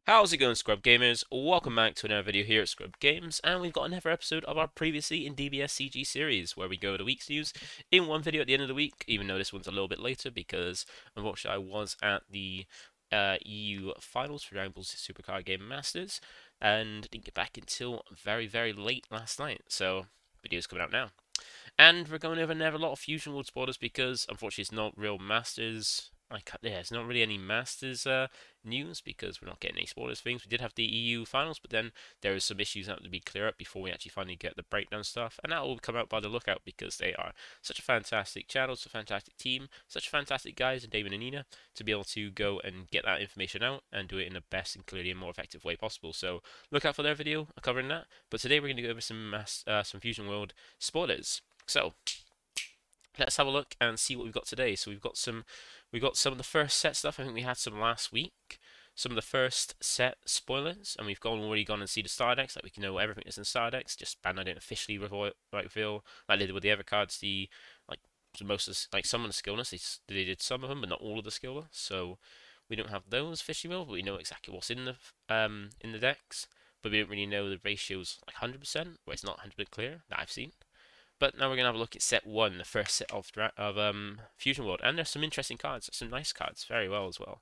How's it going, Scrub Gamers? Welcome back to another video here at Scrub Games, and we've got another episode of our previously in DBSCG series, where we go over the week's news in one video at the end of the week, even though this one's a little bit later, because unfortunately I was at the EU finals for Dragon Ball Z Supercard Game Masters, and didn't get back until very, very late last night, so video's coming out now. And we're going over another lot of Fusion World spoilers because unfortunately it's not real Masters. It's not really any Masters news because we're not getting any spoilers things. We did have the EU finals, but then there is some issues that have to be cleared up before we actually finally get the breakdown stuff. And that will come out by the lookout because they are such a fantastic channel, such a fantastic team, such fantastic guys, and David and Nina, to be able to go and get that information out and do it in the best and clearly and more effective way possible. So look out for their video covering that. But today we're going to go over some Fusion World spoilers. So let's have a look and see what we've got today. So we've got some of the first set stuff. I think we had some last week. Some of the first set spoilers, and we've already gone and see the star decks. Like we can know everything that's in star decks. Just Bandai didn't officially reveal like they did with the other cards. The like most of like some of the skillness they did some of them, but not all of the skillness. So we don't have those officially, but we know exactly what's in the decks. But we don't really know the ratios like 100%, where it's not 100% clear that I've seen. But now we're gonna have a look at set one, the first set of Fusion World, and there's some interesting cards, some nice cards, very well as well.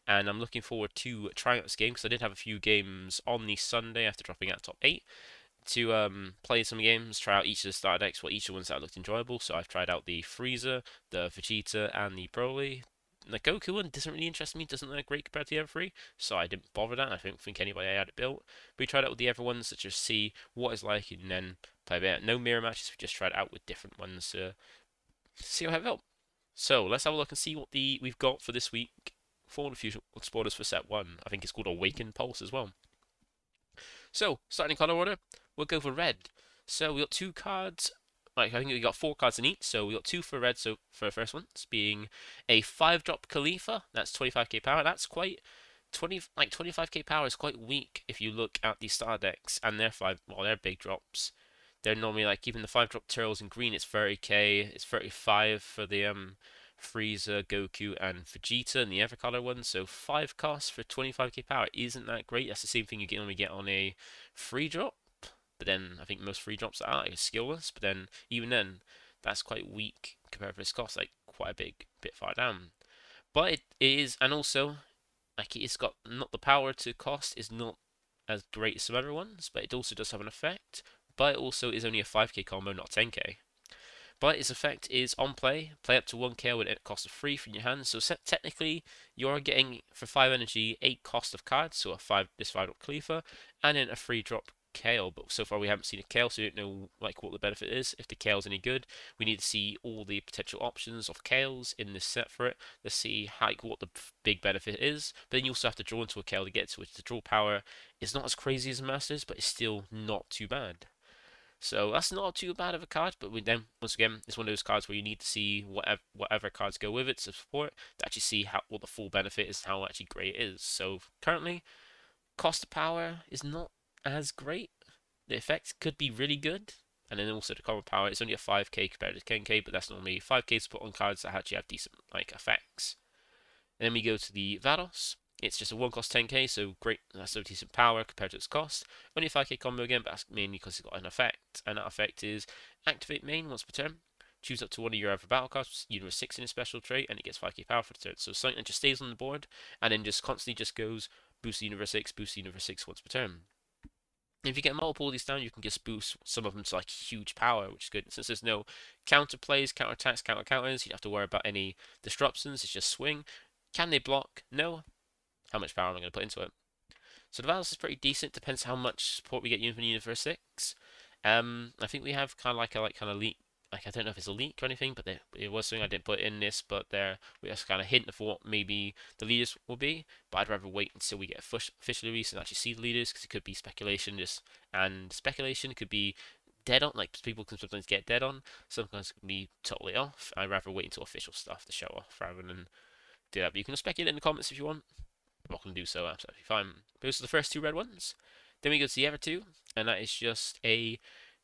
And I'm looking forward to trying out this game because I did have a few games on the Sunday after dropping out top 8 to play some games, try out each of the starter decks, each of the ones that looked enjoyable. So I've tried out the Frieza, the Vegeta, and the Broly. The Goku one doesn't really interest me, doesn't look great compared to the other three, so I didn't bother that. I don't think anybody had it built. But we tried out with the other ones to just see what it's like and then play a bit. No mirror matches, we just tried it out with different ones to see how it felt. So let's have a look and see what we've got for this week for the Fusion spoilers for set one. I think it's called Awaken Pulse as well. So, starting in color order, we'll go for red. So we got two cards. Like I think we got 4 cards in each. So we got 2 for red. So for the first one, it's being a 5-drop Khalifa. That's 25k power. That's quite 25k power is quite weak if you look at the star decks and their big drops. They're normally like even the 5-drop turtles in green. It's 30k. It's 35 for the Frieza, Goku, and Vegeta, and the other color one. So 5 costs for 25k power isn't that great. That's the same thing you can only get on a free drop. But then I think most free drops are like skillless. But then even then, that's quite weak compared to its cost, like quite a bit far down. But it is, and also like it's got not the power to cost is not as great as some other ones, but it also does have an effect. But it also is only a 5k combo, not 10k. But its effect is on play up to 1 KO with it cost of 3 from your hand. So technically, you're getting for 5 energy 8 cost of cards, so this 5-drop Khalifa, and then a 3-drop KO. But so far we haven't seen a KO, so we don't know like what the benefit is. If the KO is any good, we need to see all the potential options of KOs in this set for it. Let's see what the big benefit is. But then you also have to draw into a KO to get to it. The draw power is not as crazy as Masters, but it's still not too bad. So that's not too bad of a card, but then once again, it's one of those cards where you need to see whatever cards go with it to support to actually see what the full benefit is, how actually great it is. So currently, cost of power is not as great. The effect could be really good, and then also the common power is only a 5k compared to 10k, but that's normally 5k to put on cards that actually have decent like effects. And then we go to the Vados. It's just a 1-cost 10k, so great, that's a decent power compared to its cost. Only a 5k combo again, but that's mainly because it's got an effect, and that effect is activate main once per turn. Choose up to one of your other battle cards, Universe 6 in a special trait, and it gets 5k power for the turn. So something that just stays on the board, and then just constantly just goes boost Universe 6, boost Universe 6 once per turn. If you get multiple of these down, you can just boost some of them to like huge power, which is good. Since there's no counter plays, counter attacks, counter counters, you don't have to worry about any disruptions. It's just swing. Can they block? No. How much power am I going to put into it? So the balance is pretty decent. Depends how much support we get from Universe 6. I think we have kind of like a kind of leak. Like I don't know if it's a leak or anything, but it was something I didn't put in this. But we just kind of hint of what maybe the leaders will be. But I'd rather wait until we get officially released and actually see the leaders, because it could be speculation. And speculation could be dead on. Like people can sometimes get dead on. Sometimes it can be totally off. I'd rather wait until official stuff to show off rather than do that. But you can speculate in the comments if you want. I'm not going to do so, absolutely fine. Those are the first 2 red ones. Then we go to the other 2, and that is just I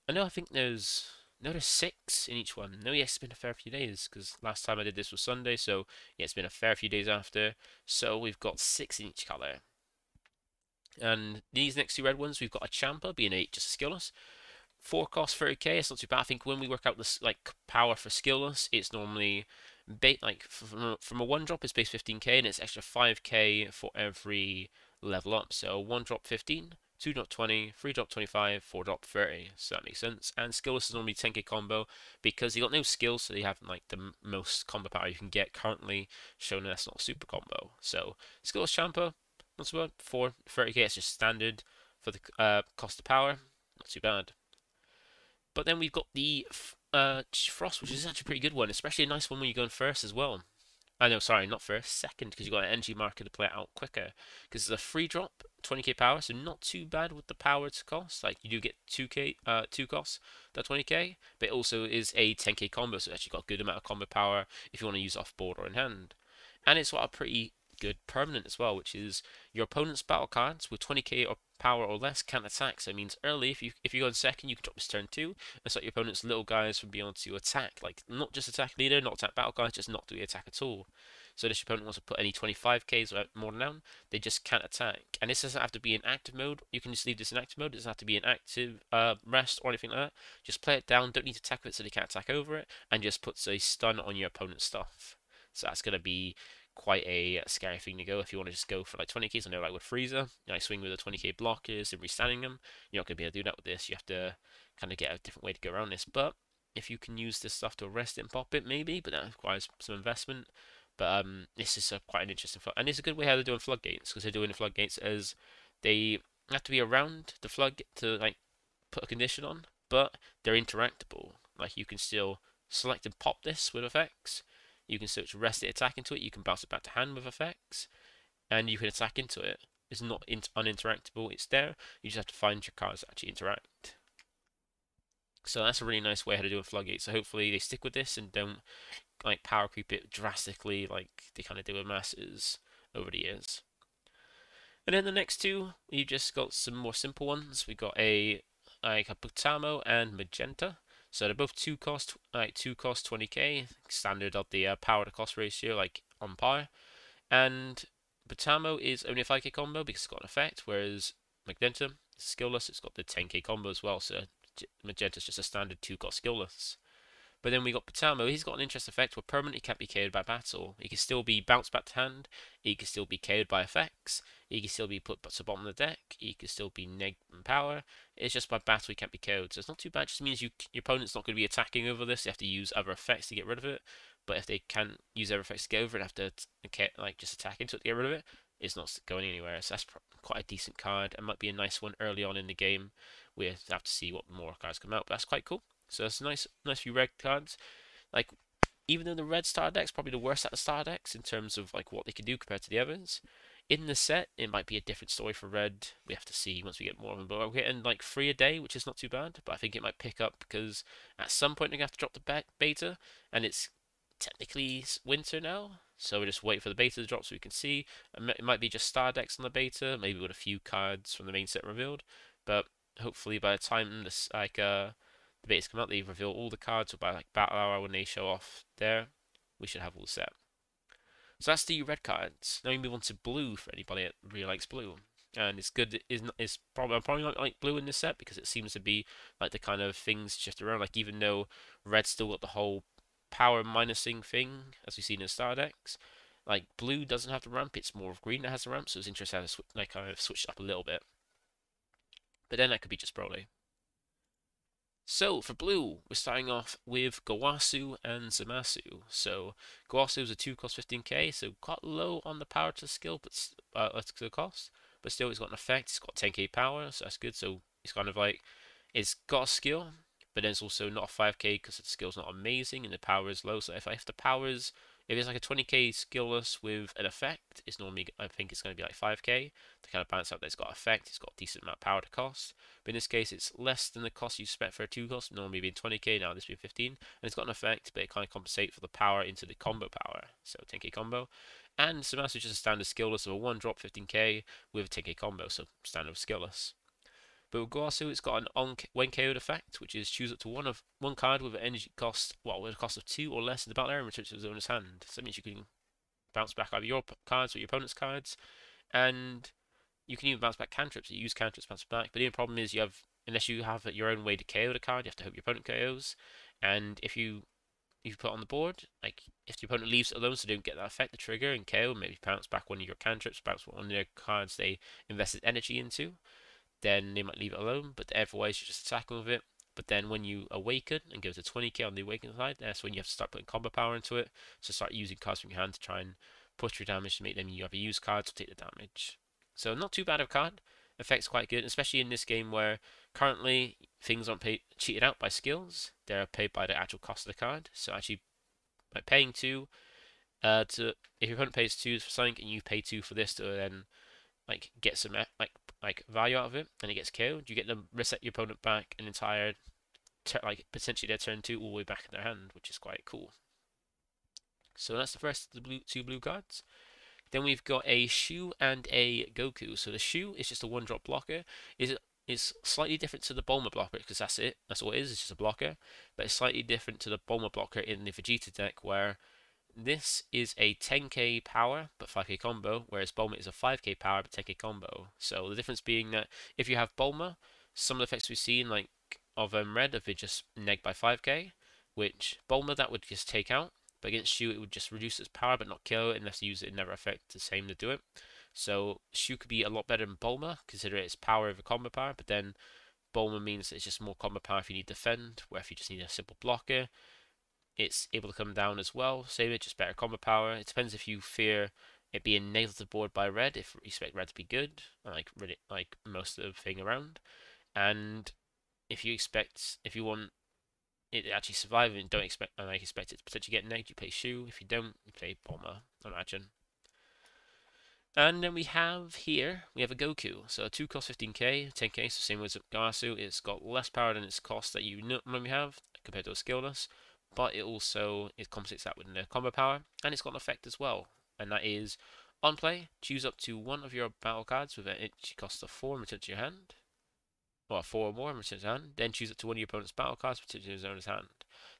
know I think there's 6 in each one. No, yes, it's been a fair few days, because last time I did this was Sunday, so yeah, it's been a fair few days after. So we've got 6 in each colour. And these next two red ones, we've got a Champa, being just a skillless. 4 cost 30k, it's not too bad. I think when we work out this like power for skillless, it's normally like from a 1 drop it's base 15k, and it's extra 5k for every level up. So 1 drop 15, 2 drop 20, 3 drop 25, 4 drop 30. So that makes sense. And skillless is normally 10k combo because you got no skills, so you have like the most combo power you can get currently, shown that's not a super combo. So skillless Champa, not too bad. For 30k, it's just standard for the cost of power, not too bad. But then we've got the Frost, which is actually a pretty good one, especially a nice one when you're going first as well. I know, sorry, not first, second, because you've got an energy marker to play it out quicker. Because it's a free drop, 20k power, so not too bad with the power to cost. Like, you do get 2 costs, that 20k, but it also is a 10k combo, so it's actually got a good amount of combo power if you want to use off board or in hand. And it's got a pretty good permanent as well, which is your opponent's battle cards with 20k or power or less can't attack. So it means early, if you go in second, you can drop this turn 2 and stop your opponent's little guys from being able to attack. Like, not just attack leader, not attack battle guys, just not do the attack at all. So if your opponent wants to put any 25ks or more down, they just can't attack. And this doesn't have to be in active mode. You can just leave this in active mode. It doesn't have to be in active rest or anything like that. Just play it down. Don't need to attack with it so they can't attack over it. And just puts a stun on your opponent's stuff. So that's going to be quite a scary thing to go if you want to just go for like 20ks. I know, like with Frieza, I swing with the 20k blockers and restanding them. You're not going to be able to do that with this. You have to kind of get a different way to go around this. But if you can use this stuff to arrest it and pop it, maybe, but that requires some investment. But this is quite an interesting and it's a good way how they're doing floodgates, because they're doing the floodgates as they have to be around the flood to like put a condition on, but they're interactable. Like, you can still select and pop this with effects. You can search rest it, attack into it. You can bounce it back to hand with effects, and you can attack into it. It's not uninteractable. It's there. You just have to find your cards that actually interact. So that's a really nice way how to do a floodgate. So hopefully they stick with this and don't like power creep it drastically like they kind of do with masses over the years. And then the next two, we've just got some more simple ones. We got a Butamo and Magenta. So they're both 2 cost 20k, standard of the power to cost ratio, like on par. And Butamo is only a 5k combo because it's got an effect, whereas Magenta is skillless. It's got the 10k combo as well. So Magenta's just a standard 2 cost skillless. But then we got Butamo. He's got an interest effect where permanently can't be KO'd by battle. He can still be bounced back to hand. He can still be KO'd by effects. He can still be put to the bottom of the deck. He can still be neg and power. It's just by battle he can't be KO'd. So it's not too bad. It just means your opponent's not going to be attacking over this. They have to use other effects to get rid of it. But if they can't use other effects to get over it, have to like just attack into it to get rid of it, it's not going anywhere. So that's quite a decent card. It might be a nice one early on in the game. We have to see what more cards come out. But that's quite cool. So it's a nice few red cards. Like, even though the red star deck's probably the worst out of star decks in terms of like what they can do compared to the others, in the set it might be a different story for red. We have to see once we get more of them. But we're getting like 3 a day, which is not too bad. But I think it might pick up because at some point they're gonna have to drop the beta, and it's technically winter now. So we're just waiting for the beta to drop so we can see. It might be just star decks on the beta, maybe with a few cards from the main set revealed. But hopefully by the time this the betas come out, they reveal all the cards, or by like battle hour when they show off there, we should have all set. So that's the red cards. Now we move on to blue for anybody that really likes blue. And it's good. It's probably not like blue in this set because it seems to be like the kind of things shift around. Like, even though red's still got the whole power minusing thing as we've seen in star decks, like blue doesn't have the ramp. It's more of green that has the ramp. So it's interesting how to like kind of switch it up a little bit. But then that could be just Broly. So for blue, we're starting off with Gowasu and Zamasu. So Gowasu is a 2 cost 15k, so quite low on the power to skill, but to the cost. But still, it's got an effect. It's got 10k power, so that's good. So it's kind of like, it's got a skill, but then it's also not a 5k because the skill's not amazing and the power is low. So if the power is, if it's like a 20k skillless with an effect, it's normally, I think it's going to be like 5k to kind of balance out that it's got effect, it's got a decent amount of power to cost. But in this case, it's less than the cost you spent for a 2 cost, normally being 20k, now this being 15. And it's got an effect, but it kind of compensates for the power into the combo power, so 10k combo. And Zamasu is just a standard skillless of a 1 drop 15k with a 10k combo, so standard skillless. But with Gowasu, it's got an when KO'd effect, which is choose up to one card with an energy cost, well, with a cost of 2 or less in the battle area and return to his owner's hand. So that means you can bounce back either your cards or your opponent's cards. And you can even bounce back cantrips. You use cantrips to bounce back, but the only problem is unless you have your own way to KO the card, you have to hope your opponent KOs. And if you put it on the board, like if your opponent leaves it alone so they don't get that effect, the trigger and KO, maybe bounce back one of your cantrips, bounce one of their cards they invested energy into, then they might leave it alone. But otherwise, you're just attacking with it. But then when you awaken and go to 20k on the awaken side, that's when you have to start putting combo power into it. So start using cards from your hand to try and push your damage to make them you either use cards or take the damage. So not too bad of a card. Effect's quite good, especially in this game where currently things aren't cheated out by skills. They're paid by the actual cost of the card. So actually, by paying 2, to if your opponent pays 2 for something and you pay 2 for this to then like get some like value out of it, and it gets killed, you get them reset your opponent back an entire like potentially their turn 2 all the way back in their hand, which is quite cool. So that's the first of the two blue cards. Then we've got a Shu and a Goku. So the Shu is just a 1-drop blocker. Is slightly different to the Bulma blocker because that's it. That's all it is. It's just a blocker. But it's slightly different to the Bulma blocker in the Vegeta deck, where this is a 10k power but 5k combo, whereas Bulma is a 5k power but 10k combo. So the difference being that if you have Bulma, some of the effects we've seen like of red are just neg by 5k, which Bulma that would just take out. But against Shu, it would just reduce its power but not kill it unless you use it. It never affect the same to do it. So Shu could be a lot better than Bulma, considering its power over combo power. But then Bulma means it's just more combo power if you need defend, where if you just need a simple blocker, it's able to come down as well. Same, it's just better combo power. It depends if you fear it being nailed to the board by red, if you expect red to be good, like most of the thing around. And if you want it actually survive and don't expect it to potentially get negged, you play Shu. If you don't, you play Bulma, I imagine. And then we have a Goku. So a 2 cost 15k, 10k, so same as Gasu. It's got less power than its cost that you normally have compared to a skillless, but it compensates that with the combo power, and it's got an effect as well. And that is, on play, choose up to one of your battle cards with an itchy cost of 4 and return to your hand. Well, 4 or more and return to hand. Then choose it to one of your opponent's battle cards, return to his own hand.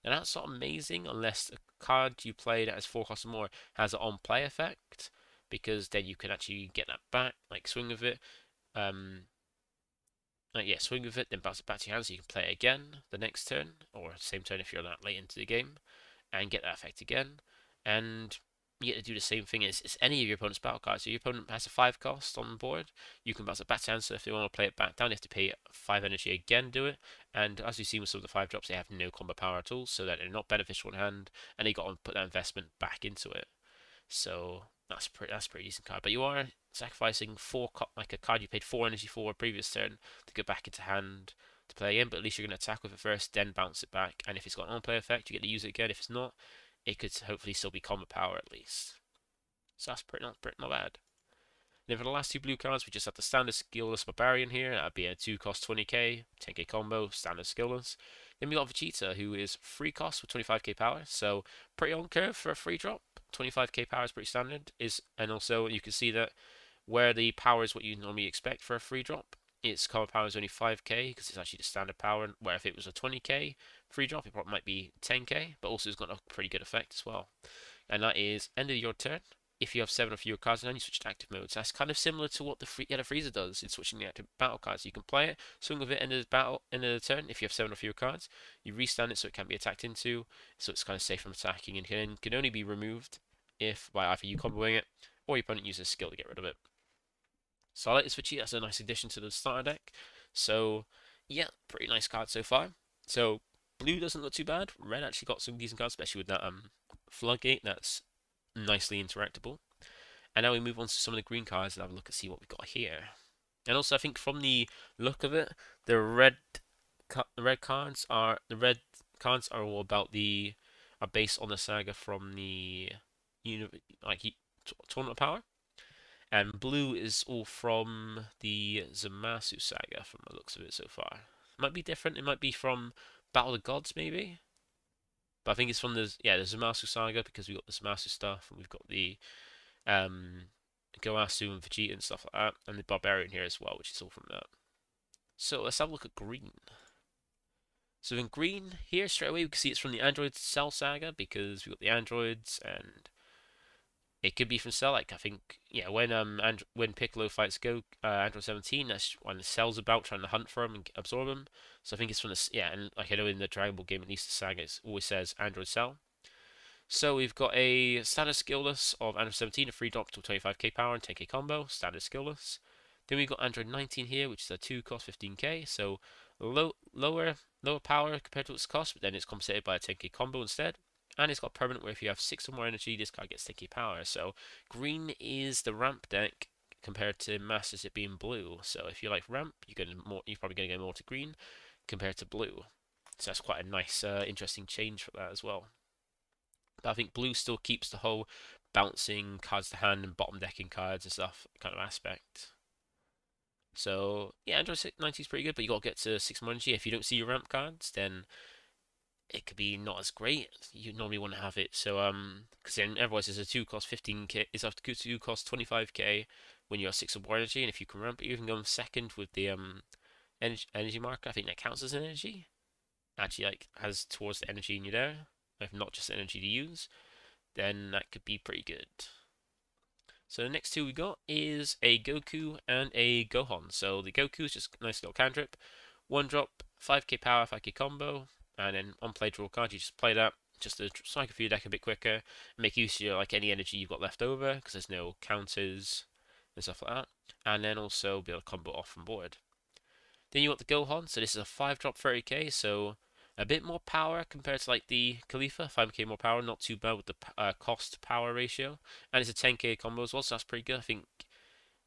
Now that's not amazing unless the card you play that has 4 costs or more has an on-play effect, because then you can actually get that back, like swing with it. Swing with it, then bounce it back to your hand so you can play it again the next turn, or same turn if you're that late into the game, and get that effect again. And you get to do the same thing as any of your opponent's battle cards. So your opponent has a 5 cost on the board, you can bounce it back to hand, so if they want to play it back down, they have to pay 5 energy again to do it. And as we've seen with some of the 5 drops, they have no combo power at all, so that they're not beneficial in hand, and they got to put that investment back into it. So that's a pretty decent card. But you are sacrificing like a card you paid 4 energy for a previous turn to go back into hand to play in, but at least you're going to attack with it first, then bounce it back, and if it's got an on-play effect, you get to use it again. If it's not, it could hopefully still be combo power at least. So that's not bad. Then for the last 2 blue cards, we just have the standard skillless Barbarian here. That'd be a 2 cost 20k, 10k combo, standard skillless. Then we got Vegeta, who is 3 cost with 25k power, so pretty on curve for a free drop. 25k power is pretty standard. And also you can see that where the power is what you normally expect for a free drop, its combo power is only 5k because it's actually the standard power. Where if it was a 20k free drop, it probably might be 10k, but also it's got a pretty good effect as well. And that is end of your turn. If you have 7 or fewer cards, and then you switch to active mode. So that's kind of similar to what the Frieza does in switching the active battle cards. You can play it, swing with it end of the turn. If you have 7 or fewer cards, you restand it so it can't be attacked into, so it's kind of safe from attacking, and can only be removed if by either you comboing it or your opponent uses a skill to get rid of it. So I like this Vegeta. That's a nice addition to the starter deck. So yeah, pretty nice card so far. So blue doesn't look too bad. Red actually got some decent cards, especially with that floodgate. That's nicely interactable. And now we move on to some of the green cards and have a look and see what we've got here. And also, I think from the look of it, the red cards are all about are based on the saga from the tournament power, and blue is all from the Zamasu saga. From the looks of it so far, it might be different. It might be from Battle of the Gods, maybe. But I think it's from the Zamasu saga, because we've got the Zamasu stuff, and we've got the Goasu and Vegeta and stuff like that, and the Barbarian here as well, which is all from that. So let's have a look at green. So in green here, straight away we can see it's from the Android Cell saga, because we've got the androids, and It could be from Cell. Like I think, yeah, when Piccolo fights Android 17, that's when Cell's about trying to hunt for him and absorb him. So I think it's from yeah, and like I know in the Dragon Ball game, at least the saga, it always says Android Cell. So we've got a standard skillless of Android 17, a free drop to 25k power and 10k combo, standard skillless. Then we've got Android 19 here, which is a 2 cost 15k, so lower power compared to its cost, but then it's compensated by a 10k combo instead. And it's got permanent where if you have 6 or more energy, this card gets 10k power. So green is the ramp deck compared to Masters it being blue. So if you like ramp, you're probably going to go more to green compared to blue. So that's quite a nice, interesting change for that as well. But I think blue still keeps the whole bouncing cards to hand and bottom decking cards and stuff kind of aspect. So yeah, Android 90 is pretty good, but you got to get to 6 more energy. If you don't see your ramp cards, then it could be not as great. You normally want to have it. So because then otherwise it's a 2 cost 15k. It's up to 2 cost 25k when you have 6 or more energy, and if you can ramp it, you can go second with the energy marker. I think that counts as an energy. Actually, like has towards the energy in you there, if not just energy to use, then that could be pretty good. So the next two we got is a Goku and a Gohan. So the Goku is just a nice little cantrip, 1-drop, 5k power, 5k combo, and then on play draw card, you just play that just to cycle through your deck a bit quicker, and make use of your, like any energy you've got left over because there's no counters and stuff like that, and then also be able to combo off from board. Then you got the Gohan, so this is a 5-drop 30k, so a bit more power compared to like the Khalifa, 5k more power, not too bad with the cost power ratio, and it's a 10k combo as well, so that's pretty good. I think,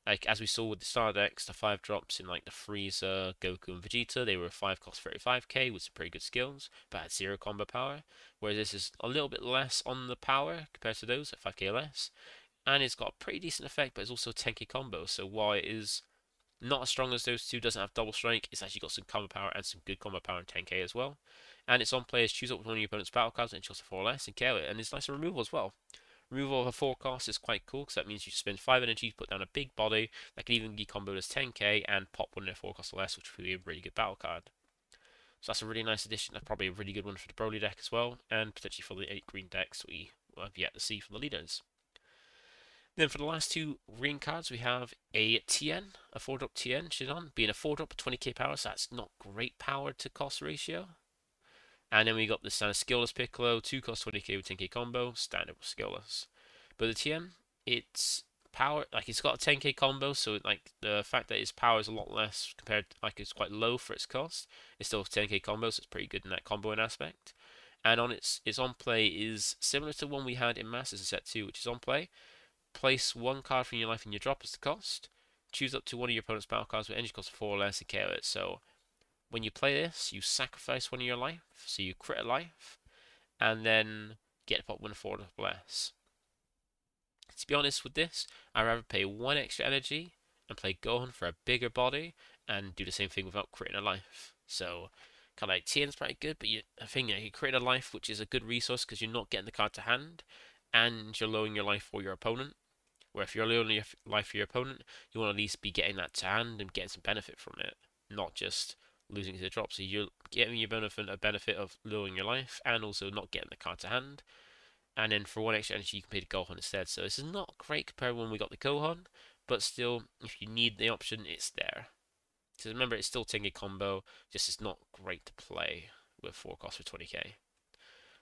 like as we saw with the star decks, the 5 drops in like the Frieza, Goku, and Vegeta, they were 5 cost 35k with some pretty good skills, but had 0 combo power. Whereas this is a little bit less on the power compared to those at 5k less, and it's got a pretty decent effect, but it's also a 10k combo. So while it is not as strong as those two, doesn't have double strike, it's actually got some combo power and some good combo power in 10k as well. And it's on players choose up one of your opponent's battle cards and choose a 4 less and KO it, and it's nice removal as well. Removal of a 4 cost is quite cool because that means you spend 5 energy to put down a big body that can even be comboed as 10k and pop one in a 4 cost or less, which would be a really good battle card. So that's a really nice addition. That's probably a really good one for the Broly deck as well, and potentially for the 8 green decks we have yet to see from the leaders. Then for the last two green cards, we have a Tien, a 4-drop Tien Shidan, being a 4-drop 20k power, so that's not great power to cost ratio. And then we got the standard skillless Piccolo, 2 cost 20k with 10k combo, standard with skillless. But the Tien, it's power, like it's got a 10k combo, so like the fact that its power is a lot less compared, like it's quite low for its cost, it's still 10k combo, so it's pretty good in that comboing aspect. And on its on play is similar to one we had in Masters in set 2, which is on play. Place 1 card from your life in your drop as the cost. Choose up to one of your opponent's battle cards with energy cost 4 or less and KO it. So when you play this, you sacrifice one of your life, so you crit a life, and then get to pop 1 4 or less. To be honest with this, I'd rather pay 1 extra energy and play Gohan for a bigger body and do the same thing without critting a life. So kind of like Tien's pretty good, but I think you crit a life, which is a good resource because you're not getting the card to hand, and you're lowering your life for your opponent. Where if you're lowering your life for your opponent, you want to at least be getting that to hand and getting some benefit from it, not just losing to the drop. So you're getting your benefit of lowering your life and also not getting the card to hand. And then for 1 extra energy, you can pay the Gohan instead. So this is not great compared to when we got the Gohan, but still, if you need the option, it's there. So remember, it's still 10k combo, just it's not great to play with 4 costs for 20k.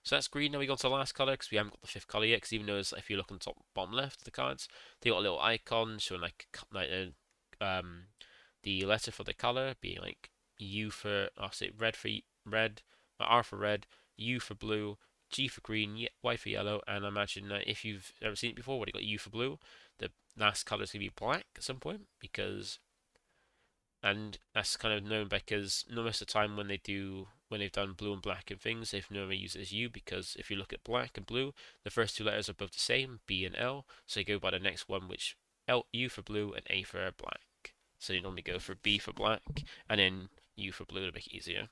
So that's green. Now we go on to the last colour because we haven't got the 5th colour yet. Because even though if you look on the top bottom left of the cards, they got a little icon showing like the letter for the colour being like U for I'll say red for red, R for red, U for blue, G for green, Y for yellow, and I imagine if you've ever seen it before, when you got U for blue, the last colour is gonna be black at some point because. And that's kind of known because most of the time when they've done blue and black and things, they've normally used it as U because if you look at black and blue, the first 2 letters are both the same, B and L, so you go by the next one, which U for blue and A for black. So you normally go for B for black and then U for blue to make it easier.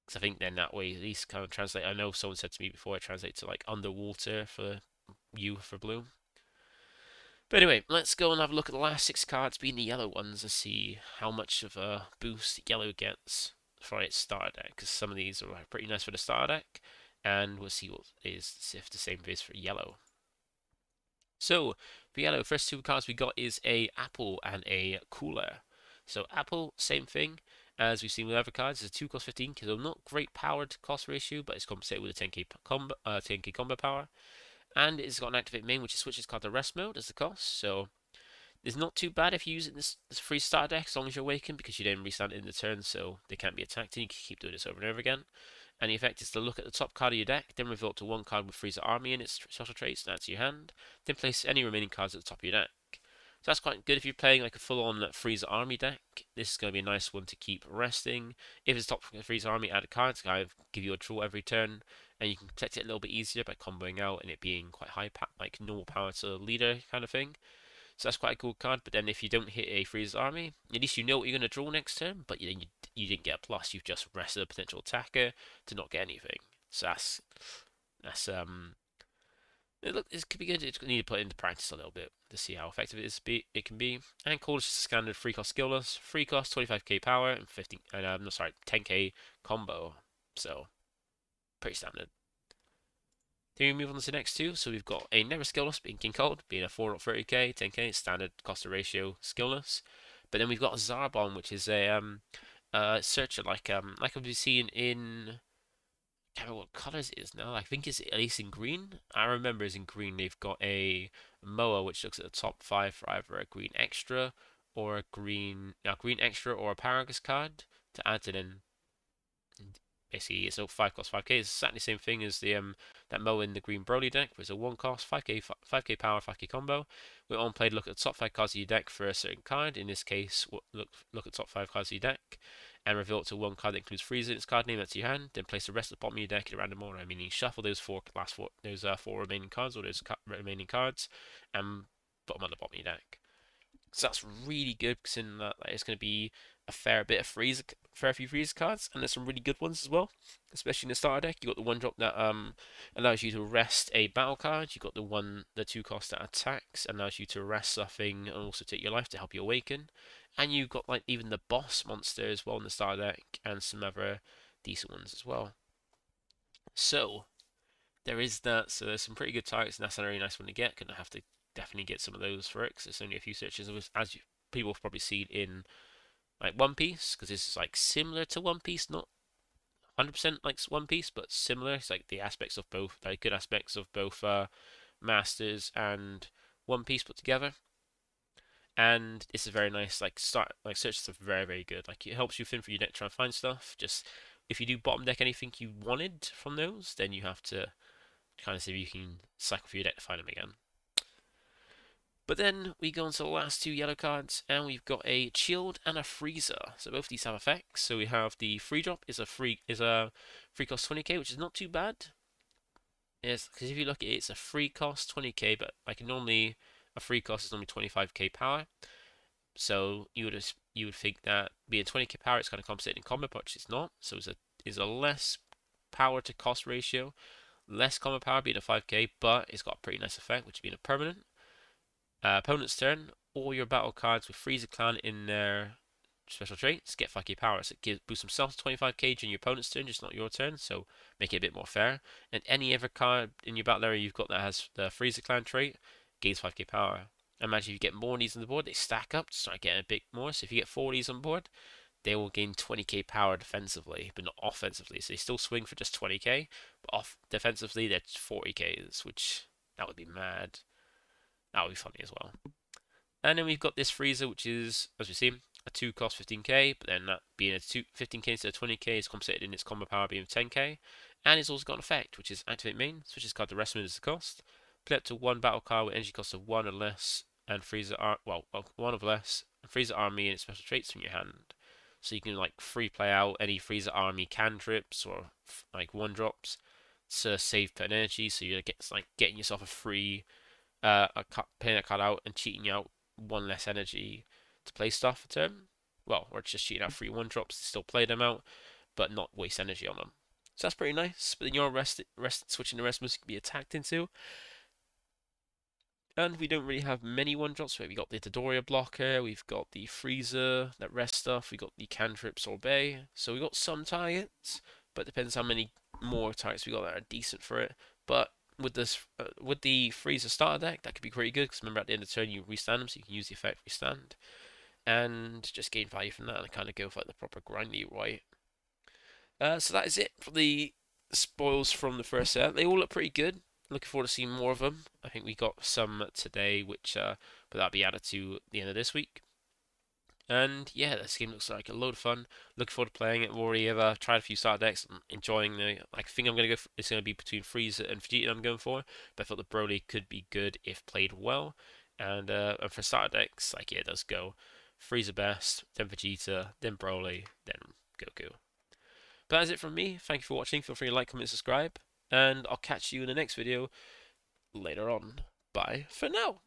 Because I think then that way at least kind of translate. I know someone said to me before it translates to like underwater for U for blue. But anyway, let's go and have a look at the last 6 cards being the yellow ones and see how much of a boost yellow gets for its starter deck. Because some of these are pretty nice for the starter deck. And we'll see what is if the same is for yellow. So for yellow, first two cards we got is a apple and a cooler. So apple, same thing as we've seen with other cards. It's a 2 cost 15 because not great power to cost ratio, but it's compensated with a 10k combo power. And it's got an activate main, which switches card to rest mode as the cost. So it's not too bad if you use it in this free starter deck as long as you're awakened, because you then restart it in the turn, so they can't be attacked, and you can keep doing this over and over again. And the effect is to look at the top card of your deck, then reveal to one card with Freezer Army in its special traits, and add to your hand. Then place any remaining cards at the top of your deck. So that's quite good if you're playing like a full-on Freezer Army deck. This is going to be a nice one to keep resting. If it's top Freezer Army, add a card to kind of give you a draw every turn, and you can protect it a little bit easier by comboing out and it being quite high, like normal power to leader kind of thing. So that's quite a cool card. But then if you don't hit a Freezer Army, at least you know what you're going to draw next turn, but you didn't get a plus. You've just rested a potential attacker to not get anything. So that's it could be good. It's need to put it into practice a little bit to see how effective it can be. And Call is just a standard 3 cost skillless, 3 cost 25k power and 10k combo. So pretty standard. Then we move on to the next two. So we've got a never skillless being King Cold, being a 4.30k, 10k standard cost to ratio skillless. But then we've got a Zarbon, which is a searcher like we've seen in, I can't remember what colours it is now. I think it's at least in green. I remember it's in green. They've got a Moa which looks at the top 5 for either a green extra or a green extra or a Paragus card to add to then. Basically, it's a 5 cost 5k. It's exactly the same thing as the that Moa in the green Broly deck. It's a 1 cost 5k power 5k combo. We're on play. Look at the top 5 cards of your deck for a certain card. In this case, look at the top 5 cards of your deck and reveal it to one card that includes Freezer in its card name. That's your hand. Then place the rest at the bottom of your deck in a random order. Meaning shuffle those four remaining cards or those remaining cards and put them at the bottom of your deck. So that's really good because in that it's going to be a fair few freeze cards, and there's some really good ones as well. Especially in the starter deck, you got the one drop that allows you to rest a battle card. You got the 2 cost that attacks, allows you to rest something and also take your life to help you awaken. And you've got like even the boss monster as well in the starter deck, and some other decent ones as well. So there is that. So there's some pretty good targets, and that's a very nice one to get. Gonna have to definitely get some of those for it, because it's only a few searches, as people have probably seen in like One Piece, because this is like similar to One Piece, not 100% like One Piece, but similar. It's like the aspects of both, like good aspects of both Masters and One Piece put together. And it's a very nice searches are very good. Like it helps you fin for your deck try and find stuff. Just if you do bottom deck anything you wanted from those, then you have to kind of see if you can cycle through your deck to find them again. But then we go on to the last two yellow cards, and we've got a Shield and a Freezer. So both these have effects. So we have the free drop is a free cost 20k, which is not too bad. Yes, because if you look at it, it's a free cost 20k, but like normally a free cost is normally 25k power. So you would think that being 20k power, it's kind of compensating combo, but it's not. So it's a less power to cost ratio, less combo power being a 5k, but it's got a pretty nice effect, which being a permanent. Opponent's turn, all your battle cards with Freezer Clan in their special traits get 5k power. So it boosts themselves 25k during your opponent's turn, just not your turn, so make it a bit more fair. And any other card in your battle area you've got that has the Freezer Clan trait gains 5k power. Imagine if you get more of these on the board, they stack up to start getting a bit more. So if you get 4 of these on board, they will gain 20k power defensively, but not offensively. So they still swing for just 20k, but defensively they're 40k's, which that would be mad. That would be funny as well. And then we've got this Freezer, which is, as we see, a 2 cost 15k, but then that being a 15k instead of 20k is compensated in its combo power being 10k. And it's also got an effect, which is activate main, switches card to rest mode as the cost. Play up to 1 battle card with energy cost of 1 or less, and Freezer 1 or less, and Freezer Army and its special traits from your hand. So you can like free play out any Freezer Army cantrips or like 1-drops to save per energy, so you're getting yourself a free playing a card out and cheating you out 1 less energy to play stuff for turn. Well, or just cheating out 3 1-drops to still play them out, but not waste energy on them. So that's pretty nice. But then you're switching the rest must be attacked into. And we don't really have many 1-drops. We've got the Dodoria blocker, we've got the Freezer, that rest stuff, we've got the cantrip sorbet. So we've got some targets, but it depends how many more targets we got that are decent for it. But with this, with the Freezer starter deck, that could be pretty good because remember at the end of the turn you restand them, so you can use the effect restand and just gain value from that and kind of go for like the proper grindy way. So that is it for the spoils from the first set. They all look pretty good. Looking forward to seeing more of them. I think we got some today, which but that'll be added to the end of this week. And yeah, this game looks like a load of fun. Looking forward to playing it. I've already tried a few starter decks. I'm enjoying the. I think I'm gonna go. It's gonna be between Freezer and Vegeta. I'm going for, but I thought the Broly could be good if played well. And for starter decks, like yeah, it does go Freezer best, then Vegeta, then Broly, then Goku. But that's it from me. Thank you for watching. Feel free to like, comment, subscribe, and I'll catch you in the next video later on. Bye for now.